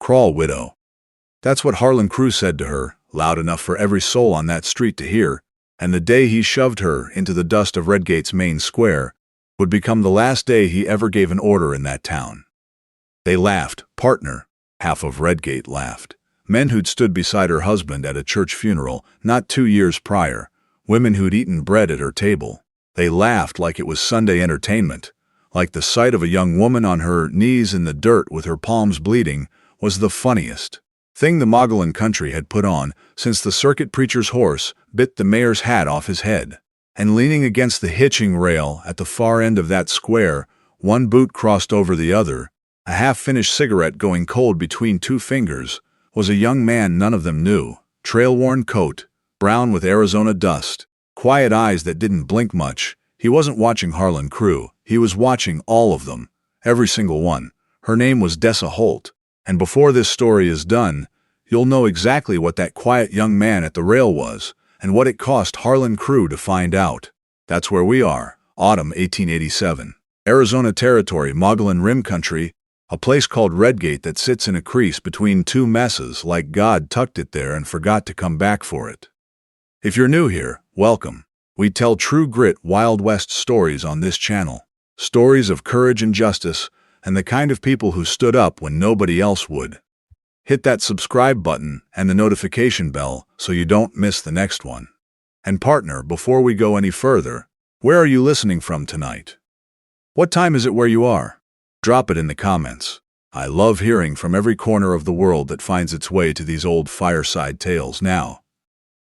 Crawl, widow. That's what Harlan Crue said to her, loud enough for every soul on that street to hear, and the day he shoved her into the dust of Redgate's main square would become the last day he ever gave an order in that town. They laughed, partner. Half of Redgate laughed. Men who'd stood beside her husband at a church funeral not 2 years prior, women who'd eaten bread at her table. They laughed like it was Sunday entertainment, like the sight of a young woman on her knees in the dirt with her palms bleeding was the funniest thing the Mogollon country had put on since the circuit preacher's horse bit the mayor's hat off his head. And leaning against the hitching rail at the far end of that square, one boot crossed over the other, a half-finished cigarette going cold between 2 fingers, was a young man none of them knew, trail-worn coat, brown with Arizona dust, quiet eyes that didn't blink much. He wasn't watching Harlan Crue, he was watching all of them, every single one. Her name was Dessa Holt, and before this story is done, you'll know exactly what that quiet young man at the rail was, and what it cost Harlan Crue to find out. That's where we are, autumn 1887. Arizona Territory, Mogollon Rim Country, a place called Redgate that sits in a crease between 2 messes like God tucked it there and forgot to come back for it. If you're new here, welcome. We tell true grit Wild West stories on this channel. Stories of courage and justice, and the kind of people who stood up when nobody else would. Hit that subscribe button and the notification bell so you don't miss the next one. And partner, before we go any further, where are you listening from tonight? What time is it where you are? Drop it in the comments. I love hearing from every corner of the world that finds its way to these old fireside tales. Now,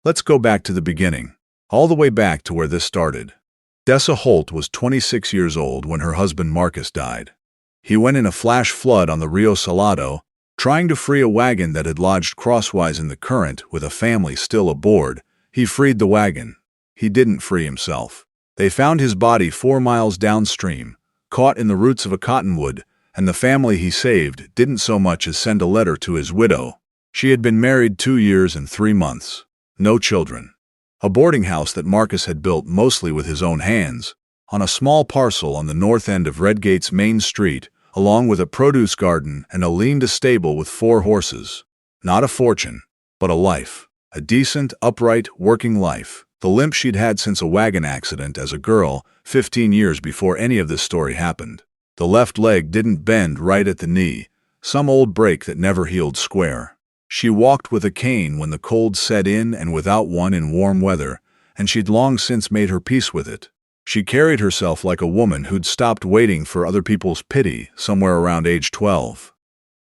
let's go back to the beginning, all the way back to where this started. Dessa Holt was 26 years old when her husband Marcus died. He went in a flash flood on the Rio Salado, trying to free a wagon that had lodged crosswise in the current with a family still aboard. He freed the wagon. He didn't free himself. They found his body 4 miles downstream, caught in the roots of a cottonwood, and the family he saved didn't so much as send a letter to his widow. She had been married 2 years and 3 months. No children. A boarding house that Marcus had built mostly with his own hands, on a small parcel on the north end of Redgate's main street, along with a produce garden and a lean-to stable with 4 horses. Not a fortune, but a life. A decent, upright, working life. The limp she'd had since a wagon accident as a girl, 15 years before any of this story happened. The left leg didn't bend right at the knee, some old break that never healed square. She walked with a cane when the cold set in and without one in warm weather, and she'd long since made her peace with it. She carried herself like a woman who'd stopped waiting for other people's pity somewhere around age 12.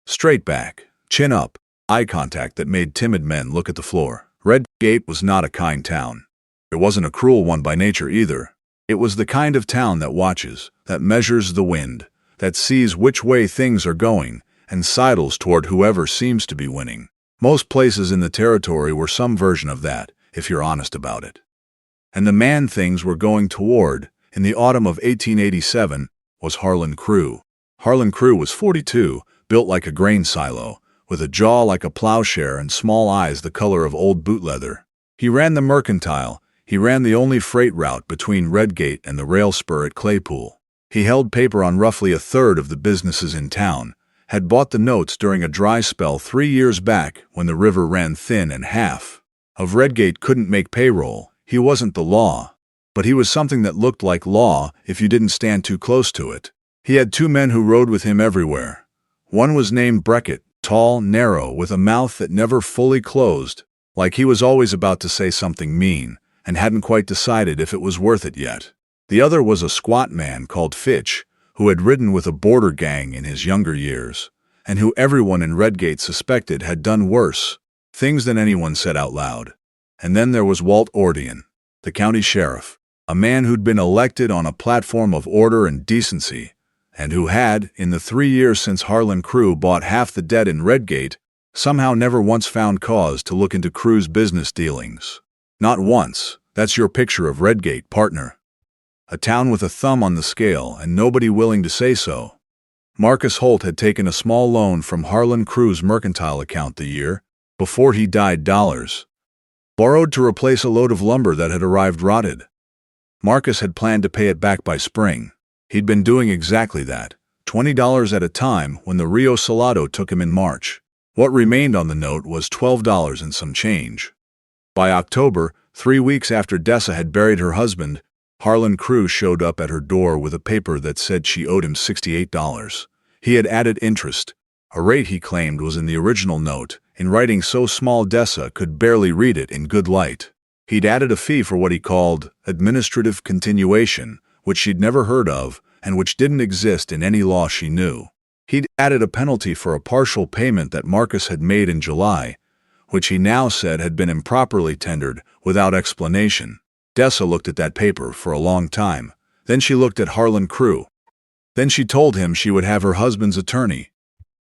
Straight back, chin up, eye contact that made timid men look at the floor. Redgate was not a kind town. It wasn't a cruel one by nature either. It was the kind of town that watches, that measures the wind, that sees which way things are going, and sidles toward whoever seems to be winning. Most places in the territory were some version of that, if you're honest about it. And the man things were going toward, in the autumn of 1887, was Harlan Crue. Harlan Crue was 42, built like a grain silo, with a jaw like a plowshare and small eyes the color of old boot leather. He ran the mercantile. He ran the only freight route between Redgate and the rail spur at Claypool. He held paper on roughly a third of the businesses in town, had bought the notes during a dry spell 3 years back when the river ran thin and half of Redgate couldn't make payroll. He wasn't the law, but he was something that looked like law if you didn't stand too close to it. He had 2 men who rode with him everywhere. One was named Prescott, tall, narrow, with a mouth that never fully closed, like he was always about to say something mean, and hadn't quite decided if it was worth it yet. The other was a squat man called Fitch, who had ridden with a border gang in his younger years, and who everyone in Redgate suspected had done worse things than anyone said out loud. And then there was Walt Ordean, the county sheriff, a man who'd been elected on a platform of order and decency, and who had, in the 3 years since Harlan Crue bought half the debt in Redgate, somehow never once found cause to look into Crue's business dealings. Not once. That's your picture of Redgate, partner. A town with a thumb on the scale and nobody willing to say so. Marcus Holt had taken a small loan from Harlan Crue's mercantile account the year before he died, borrowed to replace a load of lumber that had arrived rotted. Marcus had planned to pay it back by spring. He'd been doing exactly that, $20 at a time when the Rio Salado took him in March. What remained on the note was $12 and some change. By October, 3 weeks after Dessa had buried her husband, Harlan Crue showed up at her door with a paper that said she owed him $68. He had added interest, a rate he claimed was in the original note, in writing so small Dessa could barely read it in good light. He'd added a fee for what he called administrative continuation, which she'd never heard of and which didn't exist in any law she knew. He'd added a penalty for a partial payment that Marcus had made in July, which he now said had been improperly tendered without explanation. Dessa looked at that paper for a long time. Then she looked at Harlan Crue. Then she told him she would have her husband's attorney,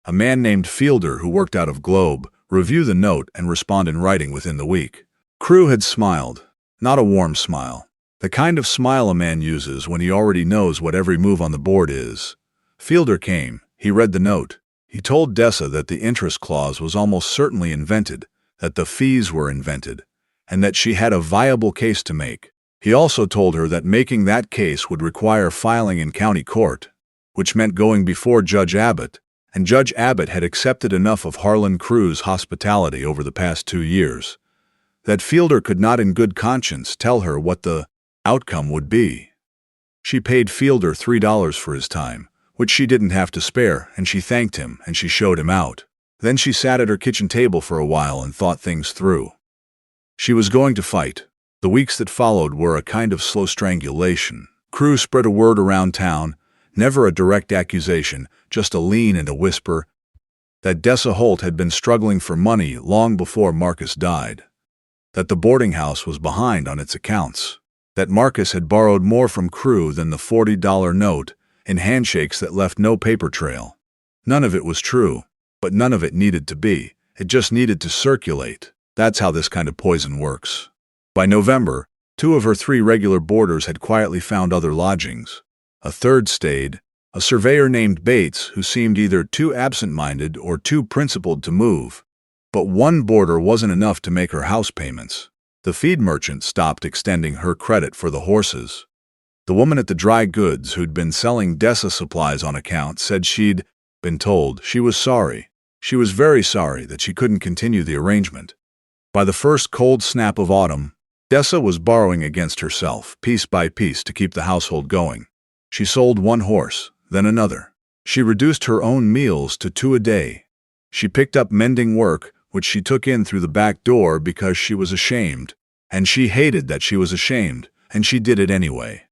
a man named Fielder who worked out of Globe, review the note and respond in writing within the week. Crue had smiled, not a warm smile, the kind of smile a man uses when he already knows what every move on the board is. Fielder came. He read the note. He told Dessa that the interest clause was almost certainly invented, that the fees were invented, and that she had a viable case to make. He also told her that making that case would require filing in county court, which meant going before Judge Abbott, and Judge Abbott had accepted enough of Harlan Crue's hospitality over the past 2 years that Fielder could not in good conscience tell her what the outcome would be. She paid Fielder $3 for his time, which she didn't have to spare, and she thanked him and she showed him out. Then she sat at her kitchen table for a while and thought things through. She was going to fight. The weeks that followed were a kind of slow strangulation. Crue spread a word around town, never a direct accusation, just a lean and a whisper, that Dessa Holt had been struggling for money long before Marcus died, that the boarding house was behind on its accounts, that Marcus had borrowed more from Crue than the $40 note, in handshakes that left no paper trail. None of it was true, but none of it needed to be. It just needed to circulate. That's how this kind of poison works. By November, 2 of her 3 regular boarders had quietly found other lodgings. A third stayed, a surveyor named Bates who seemed either too absent-minded or too principled to move. But one boarder wasn't enough to make her house payments. The feed merchant stopped extending her credit for the horses. The woman at the dry goods who'd been selling Dessa supplies on account said she'd been told she was sorry. She was very sorry that she couldn't continue the arrangement. By the first cold snap of autumn, Dessa was borrowing against herself, piece by piece, to keep the household going. She sold 1 horse, then another. She reduced her own meals to 2 a day. She picked up mending work, which she took in through the back door because she was ashamed, and she hated that she was ashamed, and she did it anyway.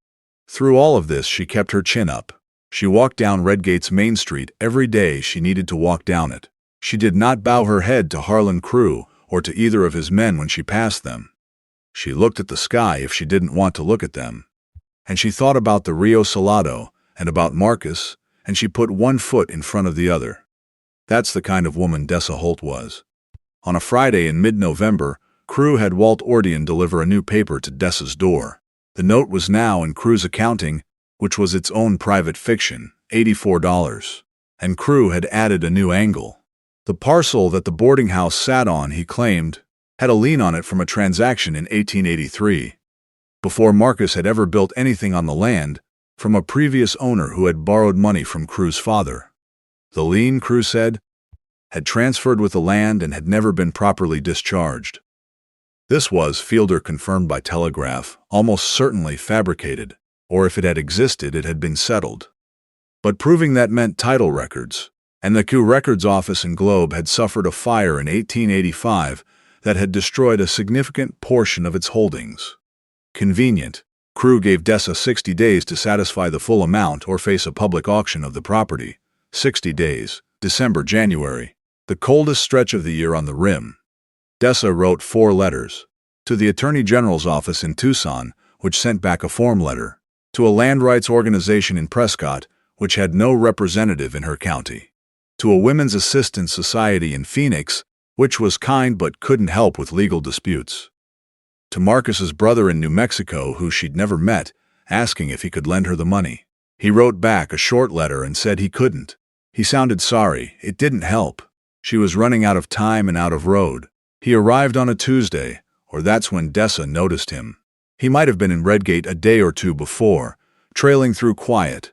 Through all of this, she kept her chin up. She walked down Redgate's Main Street every day she needed to walk down it. She did not bow her head to Harlan Crue or to either of his men when she passed them. She looked at the sky if she didn't want to look at them. And she thought about the Rio Salado and about Marcus, and she put one foot in front of the other. That's the kind of woman Dessa Holt was. On a Friday in mid-November, Crue had Walt Ordian deliver a new paper to Dessa's door. The note was now in Crue's accounting, which was its own private fiction, $84. And Crue had added a new angle. The parcel that the boarding house sat on, he claimed, had a lien on it from a transaction in 1883, before Marcus had ever built anything on the land, from a previous owner who had borrowed money from Crue's father. The lien, Crue said, had transferred with the land and had never been properly discharged. This was, Fielder confirmed by telegraph, almost certainly fabricated, or if it had existed, it had been settled. But proving that meant title records, and the Crue Records office in Globe had suffered a fire in 1885 that had destroyed a significant portion of its holdings. Convenient. Crue gave Dessa 60 days to satisfy the full amount or face a public auction of the property. 60 days, December, January, the coldest stretch of the year on the rim. Dessa wrote 4 letters. To the Attorney General's office in Tucson, which sent back a form letter. To a land rights organization in Prescott, which had no representative in her county. To a women's assistance society in Phoenix, which was kind but couldn't help with legal disputes. To Marcus's brother in New Mexico, who she'd never met, asking if he could lend her the money. He wrote back a short letter and said he couldn't. He sounded sorry. It didn't help. She was running out of time and out of road. He arrived on a Tuesday, or that's when Dessa noticed him. He might have been in Redgate a day or 2 before, trailing through quiet.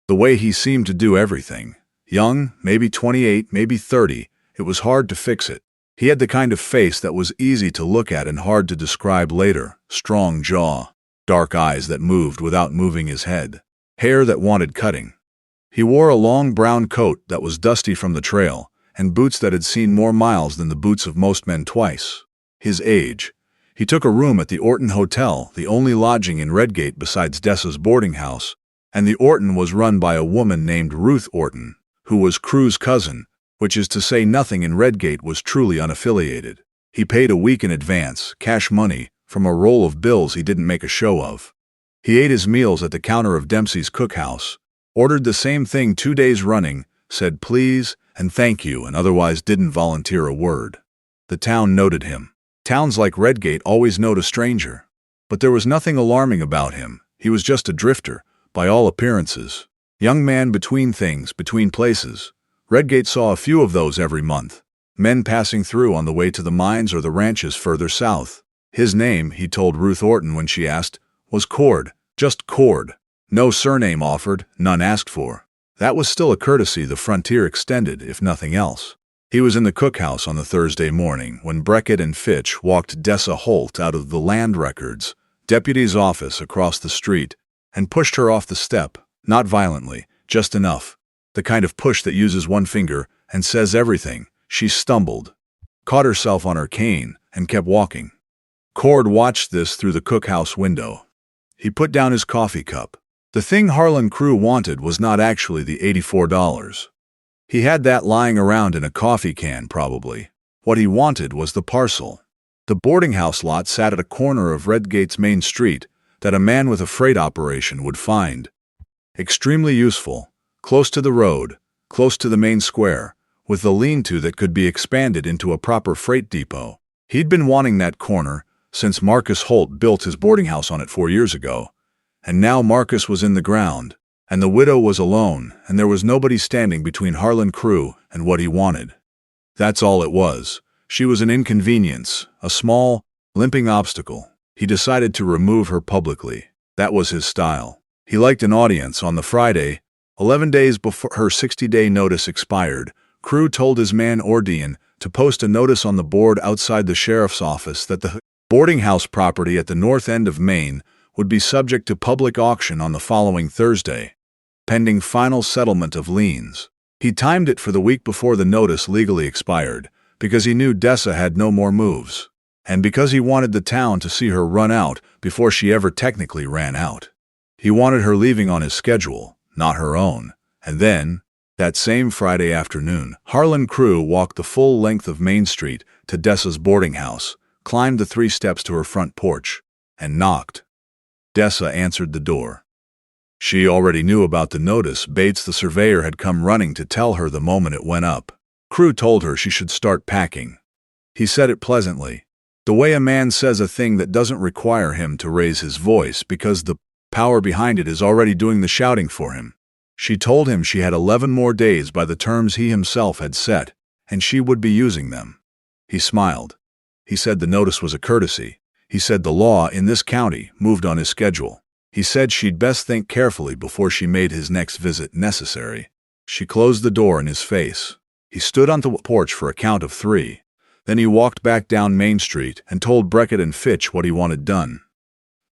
The way he seemed to do everything. Young, maybe 28, maybe 30, It was hard to fix it. He had the kind of face that was easy to look at and hard to describe later. Strong jaw, dark eyes that moved without moving his head, hair that wanted cutting. He wore a long brown coat that was dusty from the trail, and boots that had seen more miles than the boots of most men twice. His age. He took a room at the Orton Hotel, the only lodging in Redgate besides Dessa's boarding house, and the Orton was run by a woman named Ruth Orton, who was Crue's cousin, which is to say nothing in Redgate was truly unaffiliated. He paid a week in advance, cash money, from a roll of bills he didn't make a show of. He ate his meals at the counter of Dempsey's cookhouse, ordered the same thing 2 days running, said please and thank you, and otherwise didn't volunteer a word. The town noted him. Towns like Redgate always note a stranger. But there was nothing alarming about him. He was just a drifter, by all appearances. Young man between things, between places. Redgate saw a few of those every month. Men passing through on the way to the mines or the ranches further south. His name, he told Ruth Orton when she asked, was Cord. Just Cord. No surname offered, none asked for. That was still a courtesy the frontier extended, if nothing else. He was in the cookhouse on the Thursday morning when Prescott and Fitch walked Dessa Holt out of the Land Records deputy's office across the street and pushed her off the step, not violently, just enough. The kind of push that uses one finger and says everything. She stumbled, caught herself on her cane, and kept walking. Cord watched this through the cookhouse window. He put down his coffee cup. The thing Harlan Crue wanted was not actually the $84. He had that lying around in a coffee can, probably. What he wanted was the parcel. The boarding house lot sat at a corner of Redgate's main street that a man with a freight operation would find extremely useful, close to the road, close to the main square, with the lean-to that could be expanded into a proper freight depot. He'd been wanting that corner since Marcus Holt built his boarding house on it 4 years ago. And now Marcus was in the ground, and the widow was alone, and there was nobody standing between Harlan Crue and what he wanted. That's all it was. She was an inconvenience, a small, limping obstacle. He decided to remove her publicly. That was his style. He liked an audience. On the Friday, 11 days before her 60-day notice expired, Crue told his man Ordean to post a notice on the board outside the sheriff's office that the boarding house property at the north end of Maine would be subject to public auction on the following Thursday, pending final settlement of liens. He timed it for the week before the notice legally expired, because he knew Dessa had no more moves, and because he wanted the town to see her run out before she ever technically ran out. He wanted her leaving on his schedule, not her own. And then, that same Friday afternoon, Harlan Crue walked the full length of Main Street to Dessa's boarding house, climbed the 3 steps to her front porch, and knocked. Dessa answered the door. She already knew about the notice. Bates the surveyor had come running to tell her the moment it went up. Crue told her she should start packing. He said it pleasantly, the way a man says a thing that doesn't require him to raise his voice because the power behind it is already doing the shouting for him. She told him she had 11 more days by the terms he himself had set, and she would be using them. He smiled. He said the notice was a courtesy. He said the law in this county moved on his schedule. He said she'd best think carefully before she made his next visit necessary. She closed the door in his face. He stood on the porch for a count of 3. Then he walked back down Main Street and told Prescott and Fitch what he wanted done.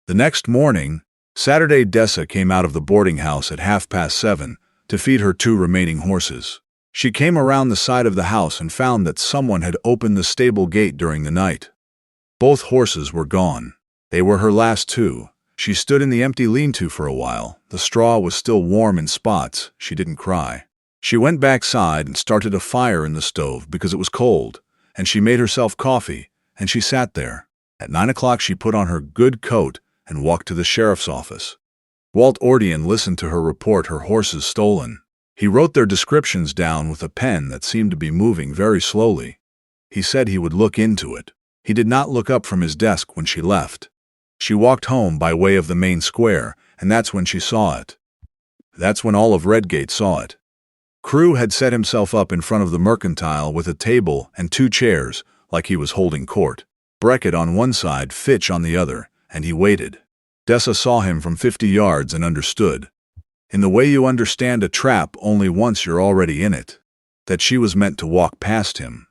The next morning, Saturday, Dessa came out of the boarding house at 7:30 to feed her 2 remaining horses. She came around the side of the house and found that someone had opened the stable gate during the night. Both horses were gone. They were her last 2. She stood in the empty lean-to for a while. The straw was still warm in spots. She didn't cry. She went backside and started a fire in the stove because it was cold, and she made herself coffee, and she sat there. At 9 o'clock she put on her good coat and walked to the sheriff's office. Walt Ordean listened to her report her horses stolen. He wrote their descriptions down with a pen that seemed to be moving very slowly. He said he would look into it. He did not look up from his desk when she left. She walked home by way of the main square, and that's when she saw it. That's when all of Redgate saw it. Crue had set himself up in front of the mercantile with a table and 2 chairs, like he was holding court. Prescott on one side, Fitch on the other, and he waited. Dessa saw him from 50 yards and understood. In the way you understand a trap only once you're already in it. that she was meant to walk past him,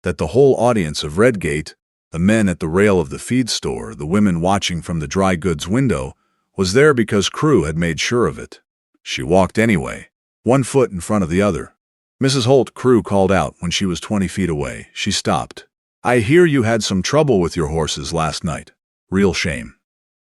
that the whole audience of Redgate, the men at the rail of the feed store, the women watching from the dry goods window, was there because Crue had made sure of it. She walked anyway, one foot in front of the other. Mrs. Holt, Crue called out when she was 20 feet away. She stopped. "I hear you had some trouble with your horses last night. Real shame."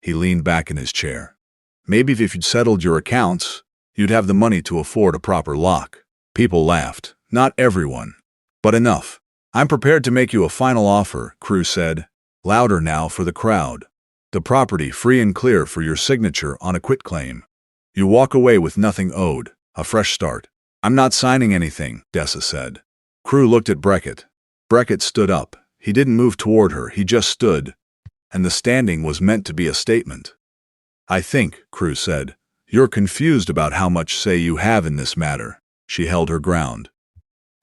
He leaned back in his chair. "Maybe if you'd settled your accounts, you'd have the money to afford a proper lock." People laughed. Not everyone, but enough. "I'm prepared to make you a final offer," Crue said, louder now for the crowd. "The property free and clear for your signature on a quitclaim. You walk away with nothing owed, a fresh start." "I'm not signing anything," Dessa said. Crue looked at Prescott. Prescott stood up. He didn't move toward her, he just stood, and the standing was meant to be a statement. "I think," Crue said, "you're confused about how much say you have in this matter." She held her ground.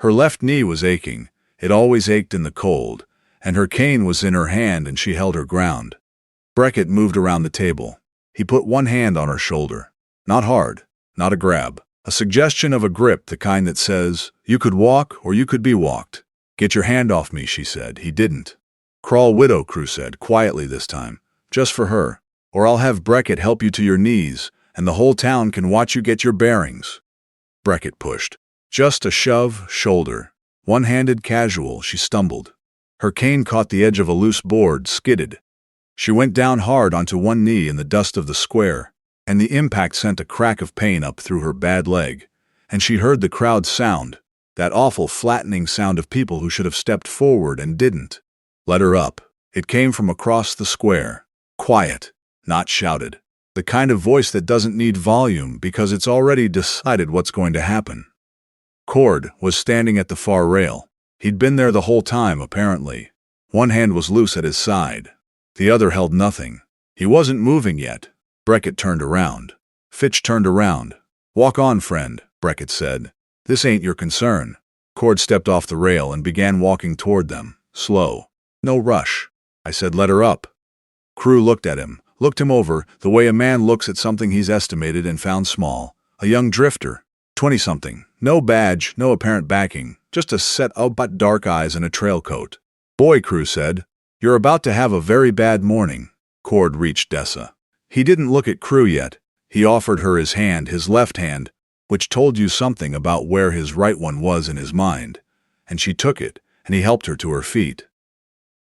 Her left knee was aching. It always ached in the cold, and her cane was in her hand and she held her ground. Prescott moved around the table. He put one hand on her shoulder. Not hard, not a grab. A suggestion of a grip, the kind that says, "You could walk or you could be walked." "Get your hand off me," she said. He didn't. "Crawl, widow," Crue said, quietly this time. "Just for her. Or I'll have Prescott help you to your knees, and the whole town can watch you get your bearings." Prescott pushed. Just a shove, shoulder. One-handed, casual, she stumbled. Her cane caught the edge of a loose board, skidded. She went down hard onto one knee in the dust of the square, and the impact sent a crack of pain up through her bad leg, and she heard the crowd sound, that awful flattening sound of people who should have stepped forward and didn't. "Let her up." It came from across the square. Quiet, not shouted. The kind of voice that doesn't need volume because it's already decided what's going to happen. Cord was standing at the far rail. He'd been there the whole time, apparently. One hand was loose at his side. The other held nothing. He wasn't moving yet. Prescott turned around. Fitch turned around. "Walk on, friend," Prescott said. "This ain't your concern." Cord stepped off the rail and began walking toward them, slow. "No rush." "I said let her up." Crue looked at him, looked him over, the way a man looks at something he's estimated and found small. A young drifter, 20-something, no badge, no apparent backing, just a set of but dark eyes and a trail coat. "Boy," Crue said, "you're about to have a very bad morning." Cord reached Dessa. He didn't look at Crue yet. He offered her his hand, his left hand, which told you something about where his right one was in his mind, and she took it, and he helped her to her feet.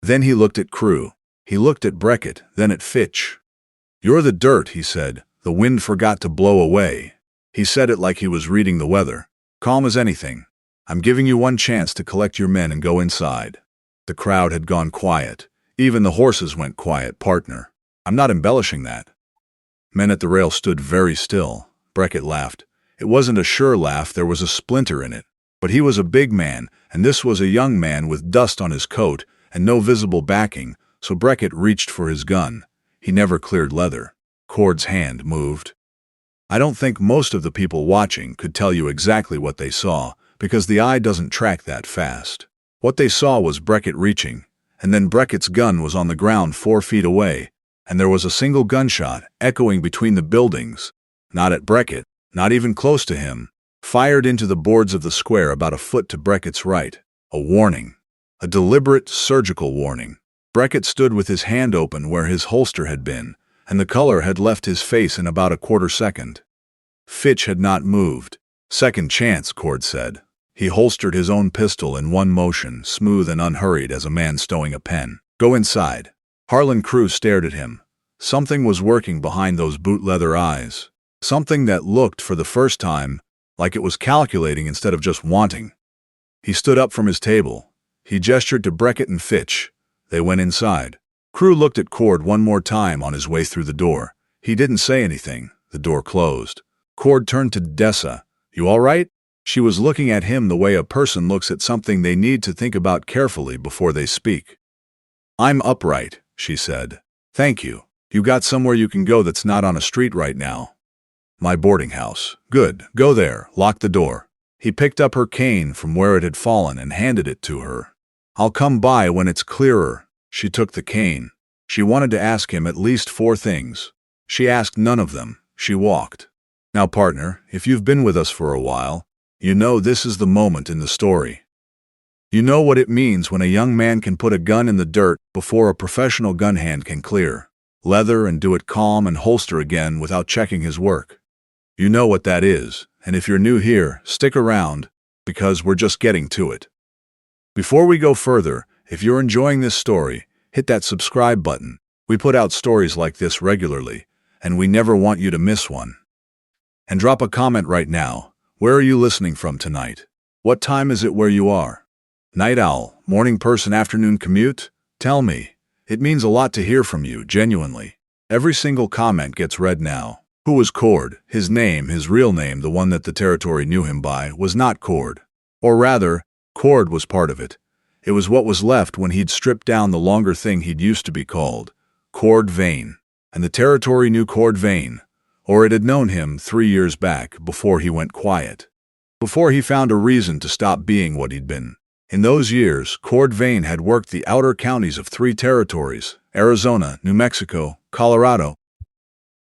Then he looked at Crue. He looked at Prescott, then at Fitch. "You're the dirt," he said. "The wind forgot to blow away." He said it like he was reading the weather. "Calm as anything. I'm giving you one chance to collect your men and go inside." The crowd had gone quiet. Even the horses went quiet, partner. "I'm not embellishing that." Men at the rail stood very still. Prescott laughed. It wasn't a sure laugh, there was a splinter in it. But he was a big man, and this was a young man with dust on his coat and no visible backing, so Prescott reached for his gun. He never cleared leather. Cord's hand moved. I don't think most of the people watching could tell you exactly what they saw, because the eye doesn't track that fast. What they saw was Prescott reaching, and then Prescott's gun was on the ground 4 feet away, and there was a single gunshot echoing between the buildings, not at Prescott, not even close to him, fired into the boards of the square about a foot to Prescott's right. A warning. A deliberate, surgical warning. Prescott stood with his hand open where his holster had been, and the color had left his face in about a quarter second. Fitch had not moved. "Second chance," Cord said. He holstered his own pistol in one motion, smooth and unhurried as a man stowing a pen. "Go inside." Harlan Crue stared at him. Something was working behind those boot-leather eyes. Something that looked, for the first time, like it was calculating instead of just wanting. He stood up from his table. He gestured to Prescott and Fitch. They went inside. Crue looked at Cord one more time on his way through the door. He didn't say anything. The door closed. Cord turned to Dessa. "You all right?" She was looking at him the way a person looks at something they need to think about carefully before they speak. "I'm upright," she said. "Thank you. You got somewhere you can go that's not on a street right now?" "My boarding house." "Good. Go there. Lock the door." He picked up her cane from where it had fallen and handed it to her. "I'll come by when it's clearer." She took the cane. She wanted to ask him at least 4 things. She asked none of them. She walked. "Now, partner, if you've been with us for a while, You know this is the moment in the story. You know what it means when a young man can put a gun in the dirt before a professional gun hand can clear leather and do it calm and holster again without checking his work. You know what that is, and if you're new here, stick around, because we're just getting to it. Before we go further, if you're enjoying this story, hit that subscribe button. We put out stories like this regularly, and we never want you to miss one. And drop a comment right now. Where are you listening from tonight? What time is it where you are? Night owl, morning person, afternoon commute? Tell me. It means a lot to hear from you, genuinely. Every single comment gets read now. Who was Cord? His name, his real name, the one that the territory knew him by, was not Cord. Or rather, Cord was part of it. It was what was left when he'd stripped down the longer thing he'd used to be called, Cord Vane. And the territory knew Cord Vane, or it had known him 3 years back, before he went quiet. Before he found a reason to stop being what he'd been. In those years, Cord Vane had worked the outer counties of 3 territories, Arizona, New Mexico, Colorado,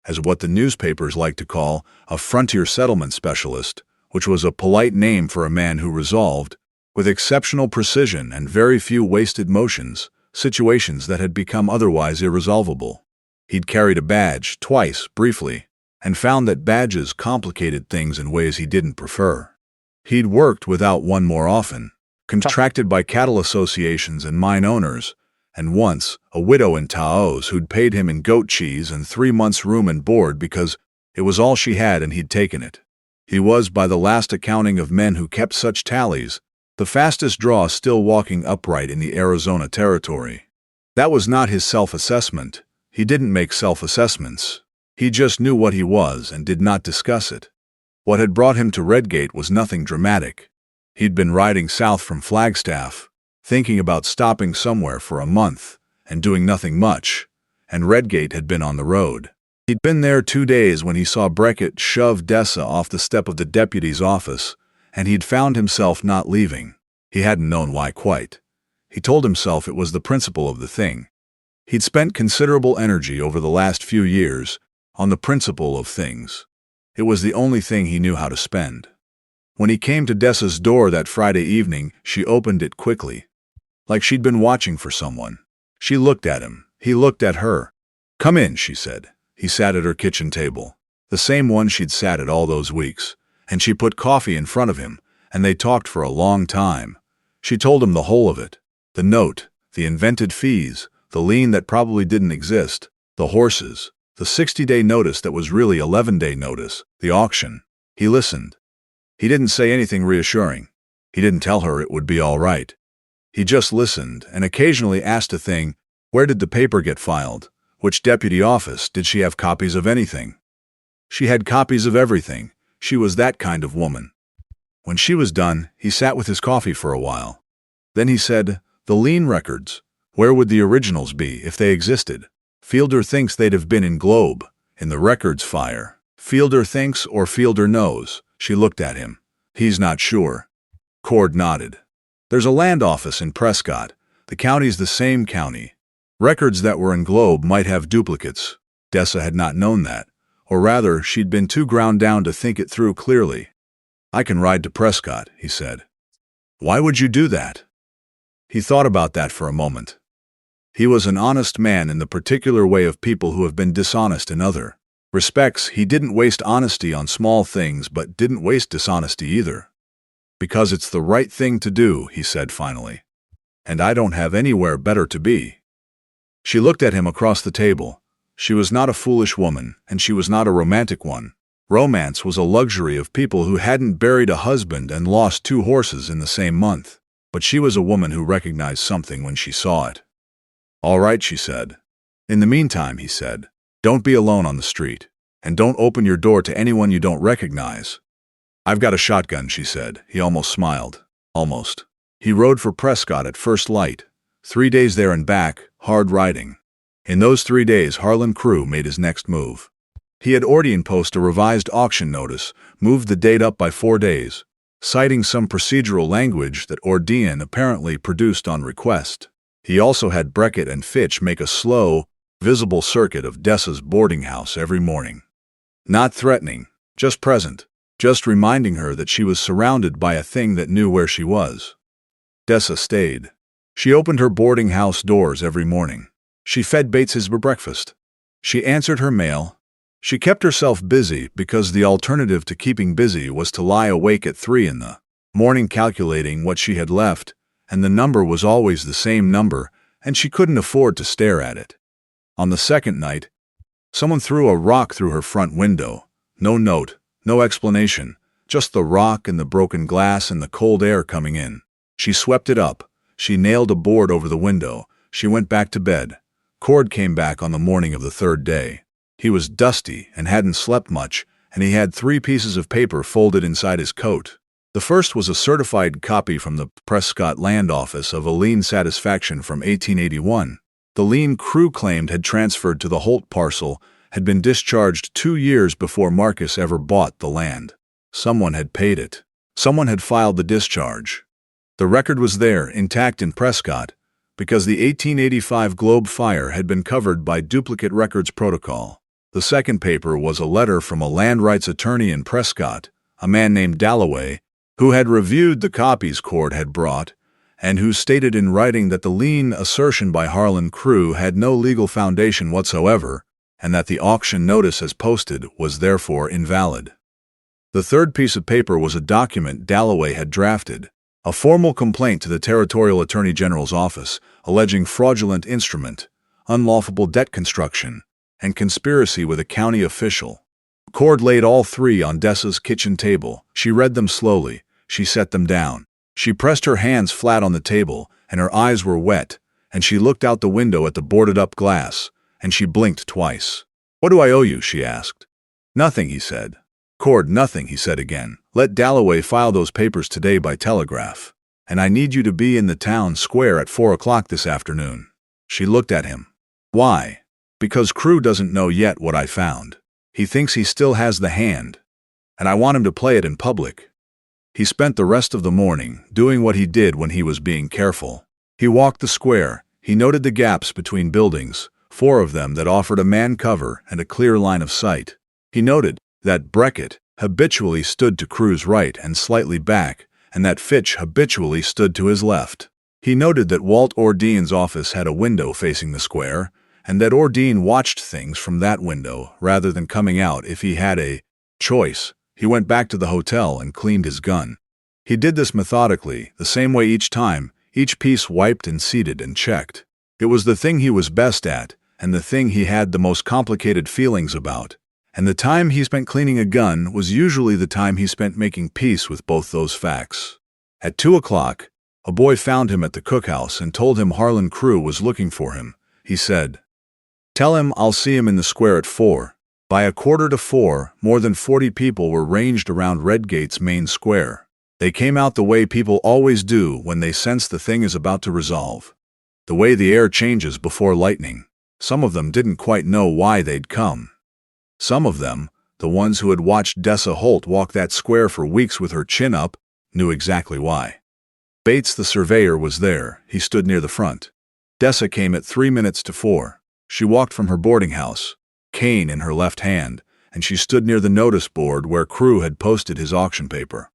as what the newspapers like to call a frontier settlement specialist, which was a polite name for a man who resolved, with exceptional precision and very few wasted motions, situations that had become otherwise irresolvable. He'd carried a badge twice, briefly, and found that badges complicated things in ways he didn't prefer. He'd worked without one more often, contracted by cattle associations and mine owners, and once a widow in Taos who'd paid him in goat cheese and 3 months' room and board because it was all she had and he'd taken it. He was, by the last accounting of men who kept such tallies, the fastest draw still walking upright in the Arizona territory. That was not his self-assessment. He didn't make self-assessments. He just knew what he was and did not discuss it. What had brought him to Redgate was nothing dramatic. He'd been riding south from Flagstaff, thinking about stopping somewhere for a month and doing nothing much, and Redgate had been on the road. He'd been there 2 days when he saw Prescott shove Dessa off the step of the deputy's office, and he'd found himself not leaving. He hadn't known why quite. He told himself it was the principle of the thing. He'd spent considerable energy over the last few years on the principle of things. It was the only thing he knew how to spend. When he came to Dessa's door that Friday evening, she opened it quickly, like she'd been watching for someone. She looked at him. He looked at her. "Come in," she said. He sat at her kitchen table, the same one she'd sat at all those weeks, and she put coffee in front of him, and they talked for a long time. She told him the whole of it. The note, the invented fees, the lien that probably didn't exist, the horses, the 60-day notice that was really 11-day notice, the auction. He listened. He didn't say anything reassuring. He didn't tell her it would be all right. He just listened and occasionally asked a thing, where did the paper get filed? Which deputy office? Did she have copies of anything? She had copies of everything. She was that kind of woman. When she was done, he sat with his coffee for a while. Then he said, "The lien records. Where would the originals be if they existed? Fielder thinks they'd have been in Globe, in the records fire. Fielder thinks or Fielder knows." She looked at him. "He's not sure." Cord nodded. "There's a land office in Prescott. The county's the same county. Records that were in Globe might have duplicates." Dessa had not known that, or rather, she'd been too ground down to think it through clearly. "I can ride to Prescott," he said. "Why would you do that?" He thought about that for a moment. He was an honest man in the particular way of people who have been dishonest in other respects. He didn't waste honesty on small things, but didn't waste dishonesty either. "Because it's the right thing to do," he said finally. "And I don't have anywhere better to be." She looked at him across the table. She was not a foolish woman, and she was not a romantic one. Romance was a luxury of people who hadn't buried a husband and lost 2 horses in the same month. But she was a woman who recognized something when she saw it. "All right," she said. "In the meantime," he said, "don't be alone on the street, and don't open your door to anyone you don't recognize." "I've got a shotgun," she said. He almost smiled. Almost. He rode for Prescott at first light. 3 days there and back, hard riding. In those 3 days, Harlan Crue made his next move. He had already posted a revised auction notice, moved the date up by 4 days, citing some procedural language that Ordean apparently produced on request. He also had Prescott and Fitch make a slow, visible circuit of Dessa's boarding house every morning. Not threatening, just present. just reminding her that she was surrounded by a thing that knew where she was. Dessa stayed. She opened her boarding house doors every morning. She fed Bates his breakfast. She answered her mail. She kept herself busy because the alternative to keeping busy was to lie awake at 3 in the morning calculating what she had left, and the number was always the same number, and she couldn't afford to stare at it. On the second night, someone threw a rock through her front window. No note, no explanation, just the rock and the broken glass and the cold air coming in. She swept it up. She nailed a board over the window. She went back to bed. Cord came back on the morning of the third day. He was dusty and hadn't slept much, and he had 3 pieces of paper folded inside his coat. The first was a certified copy from the Prescott land office of a lien satisfaction from 1881. The lien Crue claimed had transferred to the Holt parcel had been discharged 2 years before Marcus ever bought the land. Someone had paid it. Someone had filed the discharge. The record was there, intact in Prescott, because the 1885 Globe fire had been covered by duplicate records protocol. The second paper was a letter from a land rights attorney in Prescott, a man named Dalloway, who had reviewed the copies Cord had brought, and who stated in writing that the lien assertion by Harlan Crue had no legal foundation whatsoever, and that the auction notice as posted was therefore invalid. The third piece of paper was a document Dalloway had drafted, a formal complaint to the Territorial Attorney General's office, alleging fraudulent instrument, unlawful debt construction, and conspiracy with a county official. Cord laid all 3 on Dessa's kitchen table. She read them slowly. She set them down. She pressed her hands flat on the table, and her eyes were wet, and she looked out the window at the boarded-up glass, and she blinked twice. "What do I owe you?" she asked. "Nothing," he said. "Cord, nothing," he said again. "Let Dalloway file those papers today by telegraph, and I need you to be in the town square at 4 o'clock this afternoon." She looked at him. "Why?" "Because Crue doesn't know yet what I found. He thinks he still has the hand, and I want him to play it in public." He spent the rest of the morning doing what he did when he was being careful. He walked the square. He noted the gaps between buildings, 4 of them that offered a man cover and a clear line of sight. He noted that Prescott habitually stood to Crue's right and slightly back, and that Fitch habitually stood to his left. He noted that Walt Ordean's office had a window facing the square, and that Ordean watched things from that window rather than coming out if he had a choice. He went back to the hotel and cleaned his gun. He did this methodically, the same way each time, each piece wiped and seated and checked. It was the thing he was best at, and the thing he had the most complicated feelings about. And the time he spent cleaning a gun was usually the time he spent making peace with both those facts. At 2 o'clock, a boy found him at the cookhouse and told him Harlan Crue was looking for him. He said, "Tell him I'll see him in the square at 4. By 3:45, more than 40 people were ranged around Redgate's main square. They came out the way people always do when they sense the thing is about to resolve. The way the air changes before lightning. Some of them didn't quite know why they'd come. Some of them, the ones who had watched Dessa Holt walk that square for weeks with her chin up, knew exactly why. Bates the surveyor was there. He stood near the front. Dessa came at 3 minutes to 4. She walked from her boarding house, cane in her left hand, and she stood near the notice board where Crue had posted his auction paper.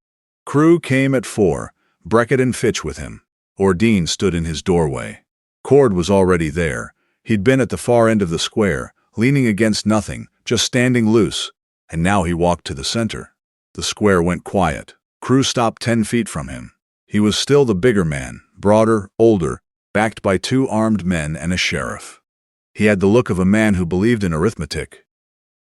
Crue came at 4, Prescott and Fitch with him. Ordean stood in his doorway. Cord was already there. He'd been at the far end of the square, leaning against nothing, just standing loose, and now he walked to the center. The square went quiet. Crue stopped 10 feet from him. He was still the bigger man, broader, older, backed by 2 armed men and a sheriff. He had the look of a man who believed in arithmetic.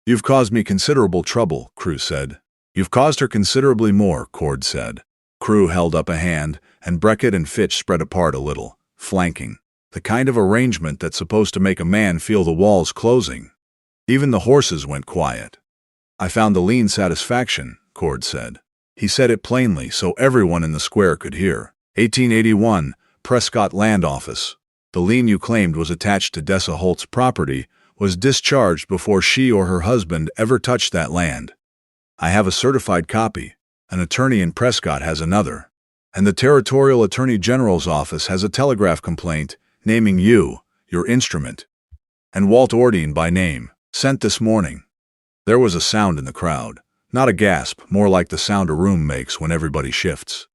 "You've caused me considerable trouble," Crue said. "You've caused her considerably more," Cord said. Crue held up a hand, and Prescott and Fitch spread apart a little, flanking. The kind of arrangement that's supposed to make a man feel the walls closing. Even the horses went quiet. "I found the lien satisfaction," Cord said. He said it plainly so everyone in the square could hear. 1881, Prescott Land Office. The lien you claimed was attached to Dessa Holt's property was discharged before she or her husband ever touched that land. I have a certified copy. An attorney in Prescott has another. And the Territorial Attorney General's office has a telegraph complaint naming you, your instrument, and Walt Ordean by name, sent this morning." There was a sound in the crowd. Not a gasp, more like the sound a room makes when everybody shifts.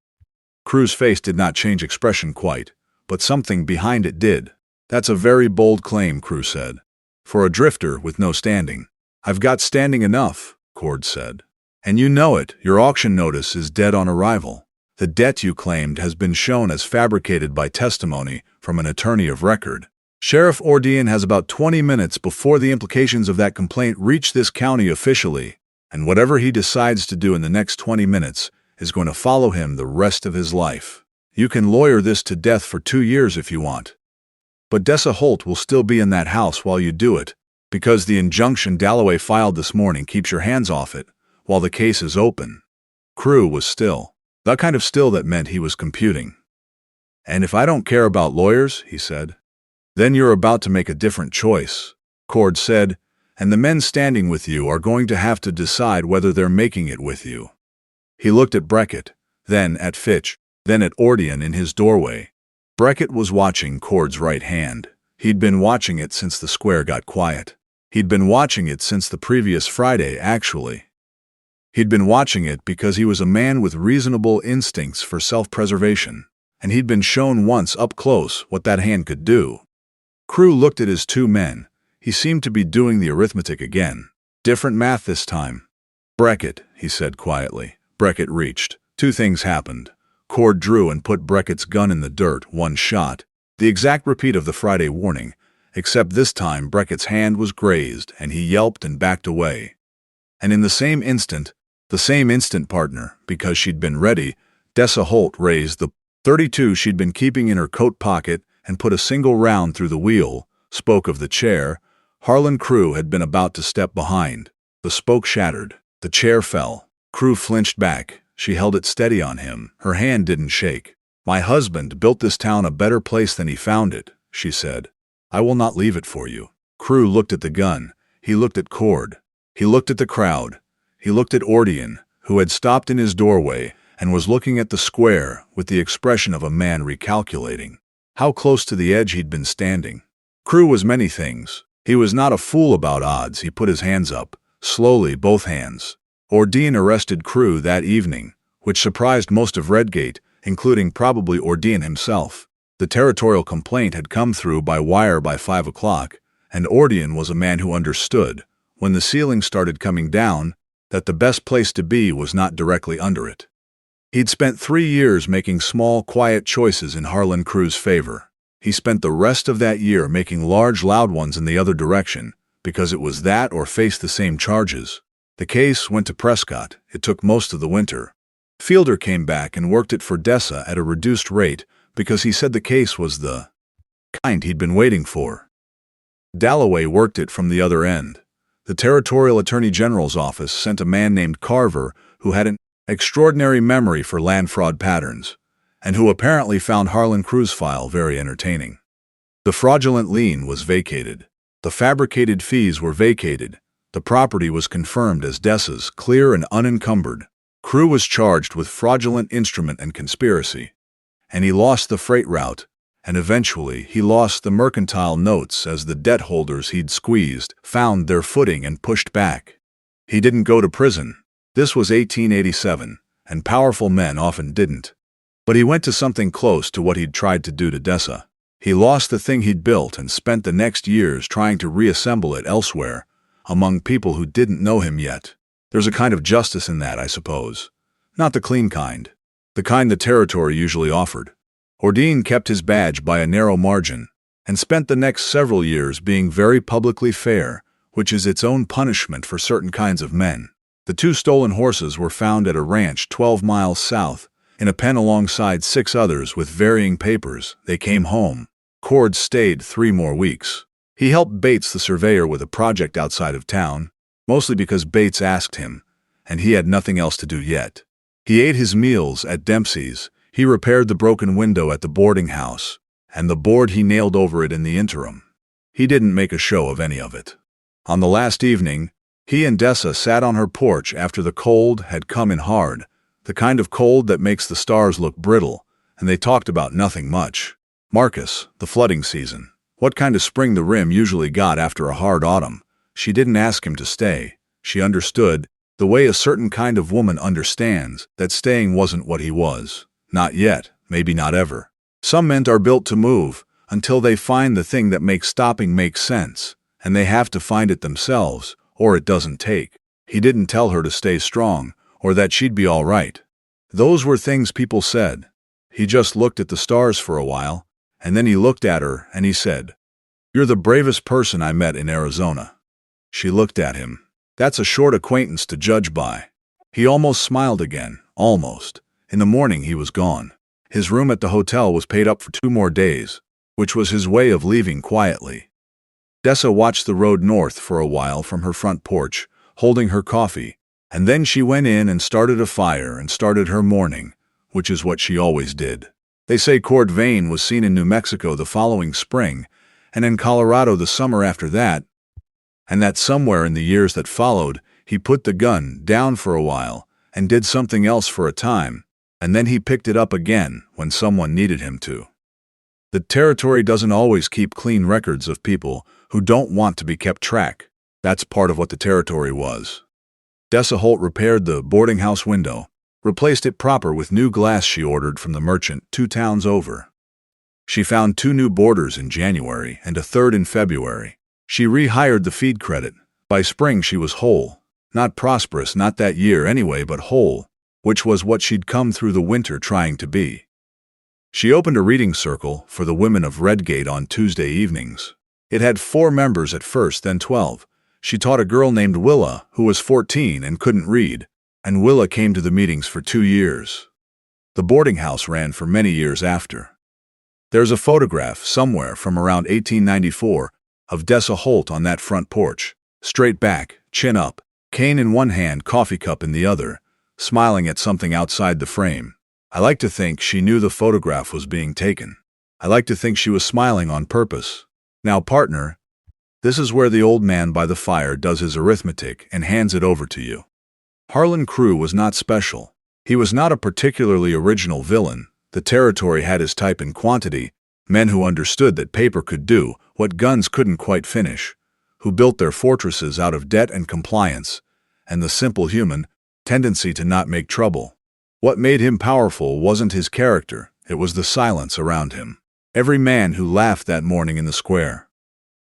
Crue's face did not change expression quite, but something behind it did. That's a very bold claim, Crue said. For a drifter with no standing. I've got standing enough, Cord said. And you know it, your auction notice is dead on arrival. The debt you claimed has been shown as fabricated by testimony from an attorney of record. Sheriff Ordean has about 20 minutes before the implications of that complaint reach this county officially, and whatever he decides to do in the next 20 minutes is going to follow him the rest of his life. You can lawyer this to death for 2 years if you want. But Dessa Holt will still be in that house while you do it, because the injunction Dalloway filed this morning keeps your hands off it while the case is open. Crue was still. The kind of still that meant he was computing. And if I don't care about lawyers, he said, then you're about to make a different choice, Cord said, and the men standing with you are going to have to decide whether they're making it with you. He looked at Prescott, then at Fitch, then at Ordean in his doorway. Prescott was watching Cord's right hand. He'd been watching it since the square got quiet. He'd been watching it since the previous Friday, actually. He'd been watching it because he was a man with reasonable instincts for self-preservation, and he'd been shown once up close what that hand could do. Crue looked at his 2 men. He seemed to be doing the arithmetic again. Different math this time. Prescott, he said quietly. Prescott reached. 2 things happened. Cord drew and put Breckett's gun in the dirt, 1 shot. The exact repeat of the Friday warning, except this time Breckett's hand was grazed, and he yelped and backed away. And in the same instant, partner, because she'd been ready, Dessa Holt raised the .32 she'd been keeping in her coat pocket and put a single round through the wheel, spoke of the chair. Harlan Crue had been about to step behind. The spoke shattered. The chair fell. Crue flinched back. She held it steady on him. Her hand didn't shake. My husband built this town a better place than he found it, she said. I will not leave it for you. Crue looked at the gun. He looked at Cord. He looked at the crowd. He looked at Ordean, who had stopped in his doorway and was looking at the square with the expression of a man recalculating. How close to the edge he'd been standing. Crue was many things. He was not a fool about odds. He put his hands up, slowly, both hands. Ordean arrested Crue that evening, which surprised most of Redgate, including probably Ordean himself. The territorial complaint had come through by wire by 5 o'clock, and Ordean was a man who understood, when the ceiling started coming down, that the best place to be was not directly under it. He'd spent 3 years making small, quiet choices in Harlan Crue's favor. He spent the rest of that year making large, loud ones in the other direction, because it was that or face the same charges. The case went to Prescott. It took most of the winter. Fielder came back and worked it for Dessa at a reduced rate because he said the case was the kind he'd been waiting for. Dalloway worked it from the other end. The Territorial Attorney General's office sent a man named Carver who had an extraordinary memory for land fraud patterns, and who apparently found Harlan Crue's file very entertaining. The fraudulent lien was vacated. The fabricated fees were vacated. The property was confirmed as Dessa's, clear and unencumbered. Crue was charged with fraudulent instrument and conspiracy, and he lost the freight route, and eventually he lost the mercantile notes as the debt holders he'd squeezed found their footing and pushed back. He didn't go to prison. This was 1887, and powerful men often didn't. But he went to something close to what he'd tried to do to Dessa. He lost the thing he'd built and spent the next years trying to reassemble it elsewhere, among people who didn't know him yet. There's a kind of justice in that, I suppose. Not the clean kind. The kind the territory usually offered. Ordean kept his badge by a narrow margin, and spent the next several years being very publicly fair, which is its own punishment for certain kinds of men. The 2 stolen horses were found at a ranch 12 miles south, in a pen alongside 6 others with varying papers. They came home. Cord stayed 3 more weeks. He helped Bates the surveyor with a project outside of town, mostly because Bates asked him, and he had nothing else to do yet. He ate his meals at Dempsey's. He repaired the broken window at the boarding house, and the board he nailed over it in the interim. He didn't make a show of any of it. On the last evening, he and Dessa sat on her porch after the cold had come in hard, the kind of cold that makes the stars look brittle, and they talked about nothing much. Marcus, the flooding season, what kind of spring the rim usually got after a hard autumn. She didn't ask him to stay. She understood. The way a certain kind of woman understands that staying wasn't what he was. Not yet, maybe not ever. Some men are built to move until they find the thing that makes stopping make sense, and they have to find it themselves, or it doesn't take. He didn't tell her to stay strong, or that she'd be all right. Those were things people said. He just looked at the stars for a while, and then he looked at her and he said, "You're the bravest person I met in Arizona." She looked at him. That's a short acquaintance to judge by. He almost smiled again, almost. In the morning he was gone. His room at the hotel was paid up for 2 more days, which was his way of leaving quietly. Dessa watched the road north for a while from her front porch, holding her coffee, and then she went in and started a fire and started her morning, which is what she always did. They say Cord Vane was seen in New Mexico the following spring, and in Colorado the summer after that, and that somewhere in the years that followed, he put the gun down for a while and did something else for a time, and then he picked it up again when someone needed him to. The territory doesn't always keep clean records of people who don't want to be kept track. That's part of what the territory was. Dessa Holt repaired the boarding house window, replaced it proper with new glass she ordered from the merchant 2 towns over. She found 2 new boarders in January and a 3rd in February. She rehired the feed credit. By spring she was whole. Not prosperous, not that year anyway, but whole, which was what she'd come through the winter trying to be. She opened a reading circle for the women of Redgate on Tuesday evenings. It had 4 members at first, then 12. She taught a girl named Willa, who was 14 and couldn't read, and Willa came to the meetings for 2 years. The boarding house ran for many years after. There's a photograph somewhere from around 1894 of Dessa Holt on that front porch, straight back, chin up, cane in one hand, coffee cup in the other, smiling at something outside the frame. I like to think she knew the photograph was being taken. I like to think she was smiling on purpose. Now, partner, this is where the old man by the fire does his arithmetic and hands it over to you. Harlan Crue was not special. He was not a particularly original villain. The territory had his type and quantity, men who understood that paper could do what guns couldn't quite finish, who built their fortresses out of debt and compliance, and the simple human tendency to not make trouble. What made him powerful wasn't his character, it was the silence around him. Every man who laughed that morning in the square.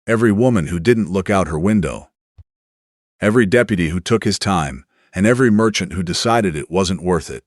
Every woman who didn't look out her window. Every deputy who took his time, and every merchant who decided it wasn't worth it.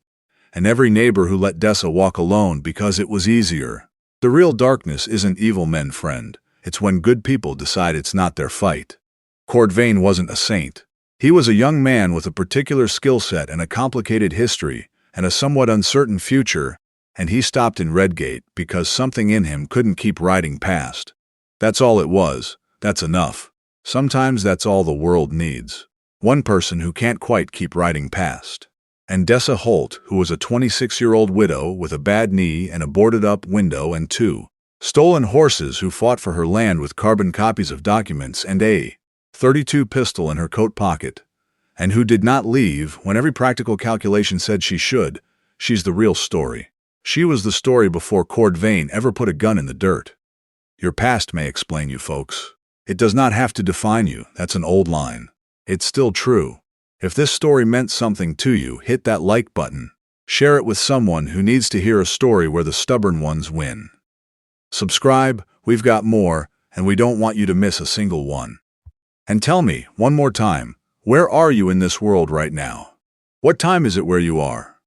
And every neighbor who let Dessa walk alone because it was easier. The real darkness isn't evil men, friend. It's when good people decide it's not their fight. Cord Vane wasn't a saint. He was a young man with a particular skill set and a complicated history and a somewhat uncertain future, and he stopped in Redgate because something in him couldn't keep riding past. That's all it was. That's enough. Sometimes that's all the world needs. One person who can't quite keep riding past. And Dessa Holt, who was a 26-year-old widow with a bad knee and a boarded-up window and 2 stolen horses who fought for her land with carbon copies of documents and a .32 pistol in her coat pocket, and who did not leave when every practical calculation said she should. She's the real story. She was the story before Cord Vane ever put a gun in the dirt. Your past may explain you, folks. It does not have to define you. That's an old line. It's still true. If this story meant something to you, hit that like button. Share it with someone who needs to hear a story where the stubborn ones win. Subscribe, we've got more, and we don't want you to miss a single one. And tell me, one more time, where are you in this world right now? What time is it where you are?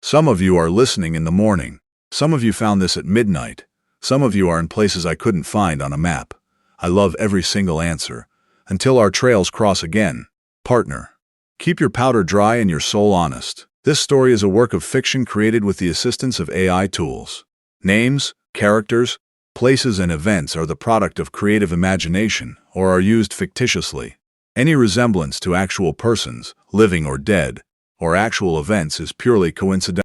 Some of you are listening in the morning. Some of you found this at midnight. Some of you are in places I couldn't find on a map. I love every single answer. Until our trails cross again, partner. Keep your powder dry and your soul honest. This story is a work of fiction created with the assistance of AI tools. Names, characters, places, and events are the product of creative imagination or are used fictitiously. Any resemblance to actual persons, living or dead, or actual events is purely coincidental.